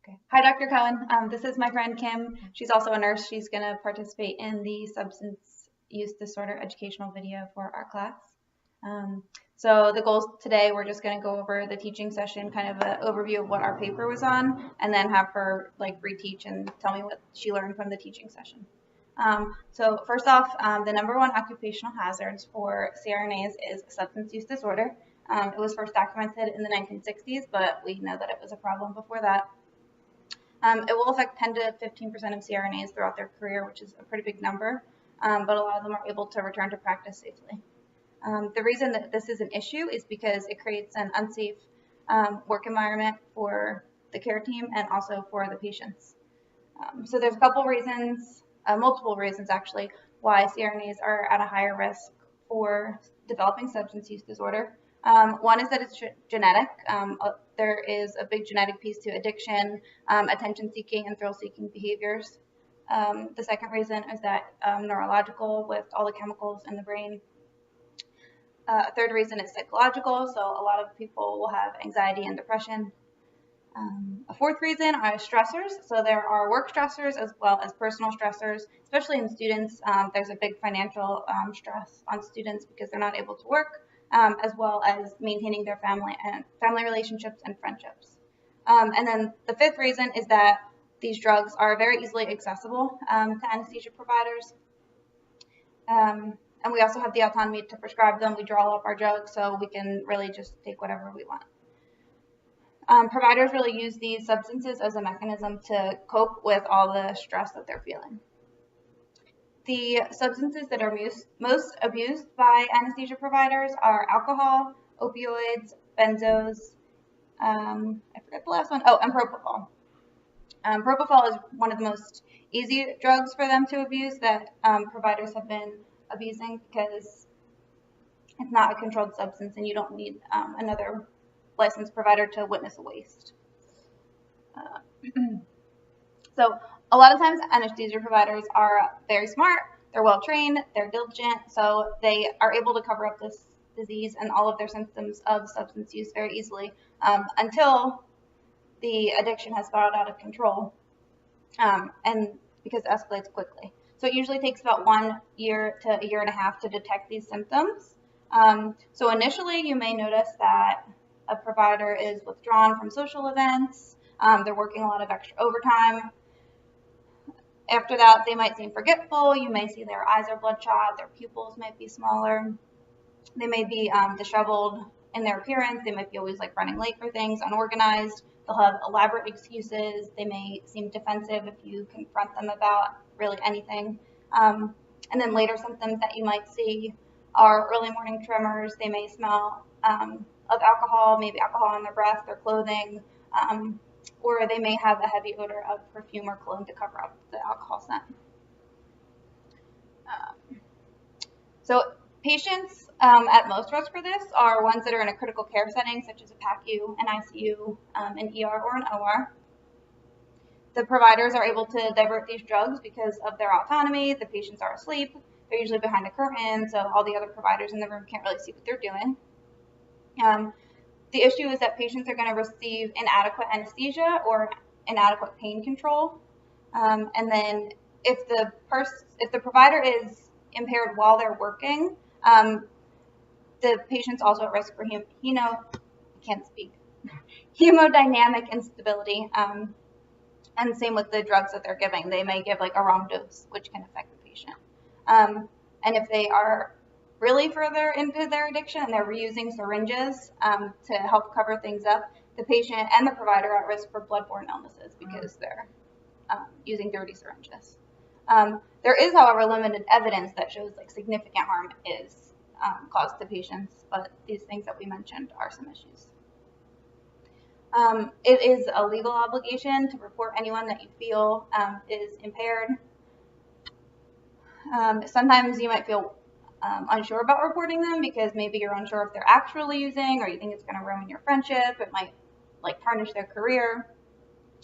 Okay. Hi, Dr. Cohen. This is my friend Kim. She's also a nurse. She's going to participate in the substance use disorder educational video for our class. So the goals today, we're just going to go over the teaching session, kind of an overview of what our paper was on, and then have her like reteach and tell me what she learned from the teaching session. So first off, the number one occupational hazards for CRNAs is substance use disorder. It was first documented in the 1960s, but we know that it was a problem before that. It will affect 10 to 15% of CRNAs throughout their career, which is a pretty big number, but a lot of them are able to return to practice safely. The reason that this is an issue is because it creates an unsafe work environment for the care team and also for the patients. So there's a couple reasons, multiple reasons actually, why CRNAs are at a higher risk for developing substance use disorder. One is that it's genetic. There is a big genetic piece to addiction, attention-seeking, and thrill-seeking behaviors. The second reason is that neurological, with all the chemicals in the brain. A third reason is psychological, so a lot of people will have anxiety and depression. A fourth reason are stressors. So there are work stressors as well as personal stressors, especially in students. There's a big financial stress on students because they're not able to work, as well as maintaining their family relationships and friendships. And then the fifth reason is that these drugs are very easily accessible to anesthesia providers. And we also have the autonomy to prescribe them. We draw up our drugs, so we can really just take whatever we want. Providers really use these substances as a mechanism to cope with all the stress that they're feeling. The substances that are most abused by anesthesia providers are alcohol, opioids, benzos, I forget the last one, and propofol. Propofol is one of the most easy drugs for them to abuse that providers have been abusing because it's not a controlled substance and you don't need another licensed provider to witness a waste. So a lot of times anesthesia providers are very smart, they're well trained, they're diligent, so they are able to cover up this disease and all of their symptoms of substance use very easily until the addiction has spiraled out of control, and because it escalates quickly. So it usually takes about 1 year to a year and a half to detect these symptoms. So initially you may notice that a provider is withdrawn from social events, they're working a lot of extra overtime. After that, they might seem forgetful, you may see their eyes are bloodshot, their pupils might be smaller, they may be disheveled in their appearance, they might be always like running late for things, unorganized, they'll have elaborate excuses, they may seem defensive if you confront them about really anything. And then later symptoms that you might see are early morning tremors, they may smell of alcohol, maybe alcohol on their breath, their clothing, or they may have a heavy odor of perfume or cologne to cover up the alcohol scent. So patients at most risk for this are ones that are in a critical care setting, such as a PACU, an ICU, an ER, or an OR. The providers are able to divert these drugs because of their autonomy. The patients are asleep. They're usually behind a curtain, so all the other providers in the room can't really see what they're doing. The issue is that patients are going to receive inadequate anesthesia or inadequate pain control. And then if the provider is impaired while they're working, the patient's also at risk for hemodynamic instability. And same with the drugs that they're giving. They may give like a wrong dose, which can affect the patient. And if they are really further into their addiction and they're reusing syringes to help cover things up, the patient and the provider are at risk for bloodborne illnesses because they're using dirty syringes. There is, however, limited evidence that shows like significant harm is caused to patients, but these things that we mentioned are some issues. It is a legal obligation to report anyone that you feel is impaired. Sometimes you might feel unsure about reporting them because maybe you're unsure if they're actually using, or you think it's going to ruin your friendship. It might like tarnish their career.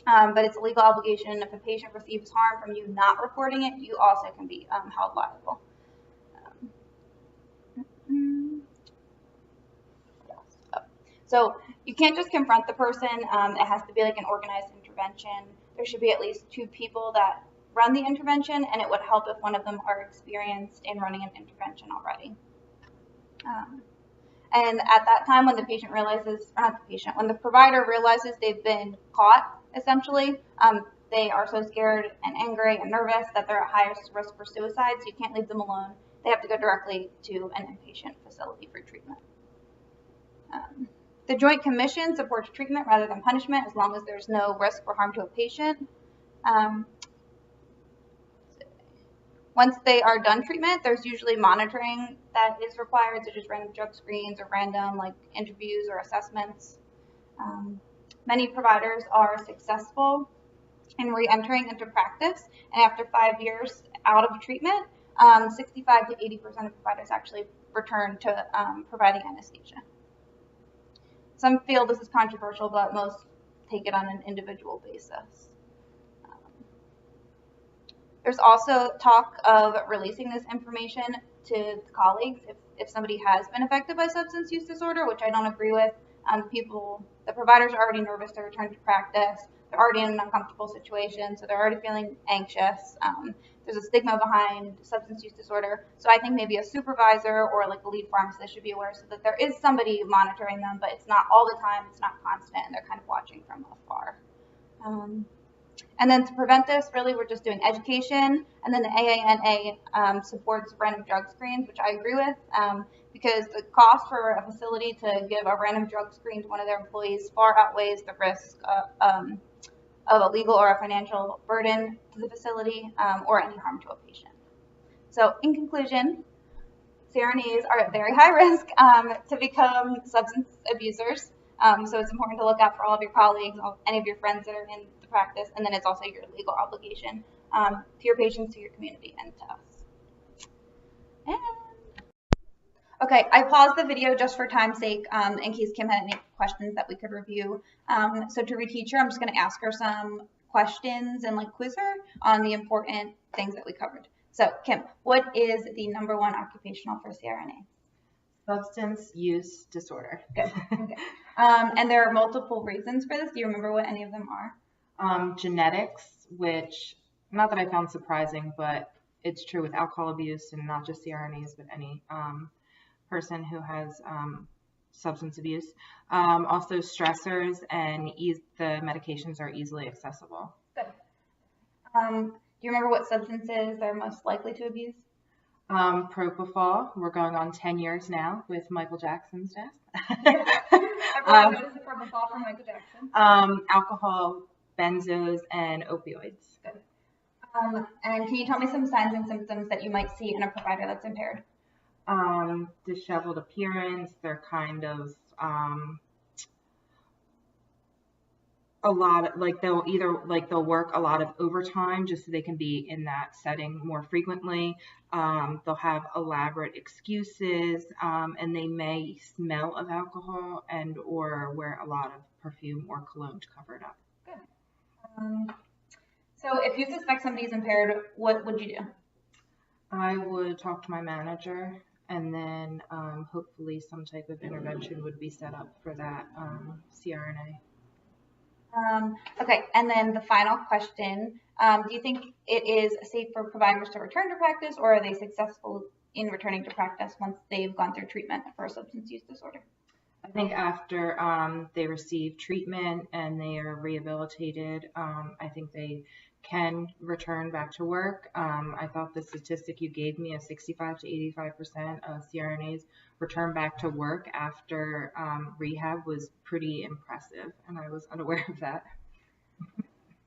But it's a legal obligation. If a patient receives harm from you not reporting it, you also can be held liable. So you can't just confront the person. It has to be like an organized intervention, there should be at least 2 people that run the intervention, and it would help if one of them are experienced in running an intervention already. And at that time, when the patient realizes, or not the patient, when the provider realizes they've been caught, essentially, they are so scared and angry and nervous that they're at highest risk for suicide, so you can't leave them alone. They have to go directly to an inpatient facility for treatment. The Joint Commission supports treatment rather than punishment as long as there's no risk or harm to a patient. Once they are done treatment, there's usually monitoring that is required, such as random drug screens or random interviews or assessments. Many providers are successful in re-entering into practice, and after 5 years out of treatment, 65 to 80% of providers actually return to providing anesthesia. Some feel this is controversial, but most take it on an individual basis. There's also talk of releasing this information to colleagues if somebody has been affected by substance use disorder, which I don't agree with. The providers are already nervous to return to practice. They're already in an uncomfortable situation, so they're already feeling anxious. There's a stigma behind substance use disorder. So I think maybe a supervisor or a lead pharmacist should be aware so that there is somebody monitoring them, but it's not all the time, it's not constant, and they're kind of watching from afar. And then to prevent this, really, we're just doing education. And then the AANA supports random drug screens, which I agree with, because the cost for a facility to give a random drug screen to one of their employees far outweighs the risk of a legal or a financial burden to the facility or any harm to a patient. So in conclusion, CRNAs are at very high risk to become substance abusers. So it's important to look out for all of your colleagues, any of your friends that are in the practice, and then it's also your legal obligation to your patients, to your community, and to us. And okay, I paused the video just for time's sake in case Kim had any questions that we could review. So to reteach her, I'm just going to ask her some questions and quiz her on the important things that we covered. So Kim, what is the #1 occupational for CRNA? Substance use disorder. Good. Okay. And there are multiple reasons for this. Do you remember what any of them are? Genetics, which, not that I found surprising, but it's true with alcohol abuse and not just CRNAs, but any person who has substance abuse. Also stressors, and the medications are easily accessible. Good. Do you remember what substances they're most likely to abuse? Propofol. We're going on 10 years now with Michael Jackson's death. Everyone knows the propofol from Michael Jackson. Alcohol, benzos, and opioids. Good. And can you tell me some signs and symptoms that you might see in a provider that's impaired? Disheveled appearance. They're kind of a lot of, they'll work a lot of overtime just so they can be in that setting more frequently. They'll have elaborate excuses, and they may smell of alcohol and or wear a lot of perfume or cologne to cover it up. Good. So if you suspect somebody's impaired, what would you do? I would talk to my manager, and then hopefully some type of intervention would be set up for that CRNA. Okay, and then the final question, do you think it is safe for providers to return to practice, or are they successful in returning to practice once they've gone through treatment for a substance use disorder? I think after they receive treatment and they are rehabilitated, I think they can return back to work. I thought the statistic you gave me of 65 to 85% of CRNAs return back to work after rehab was pretty impressive, and I was unaware of that. Do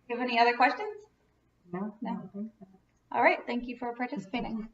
you have any other questions? No. All right, thank you for participating.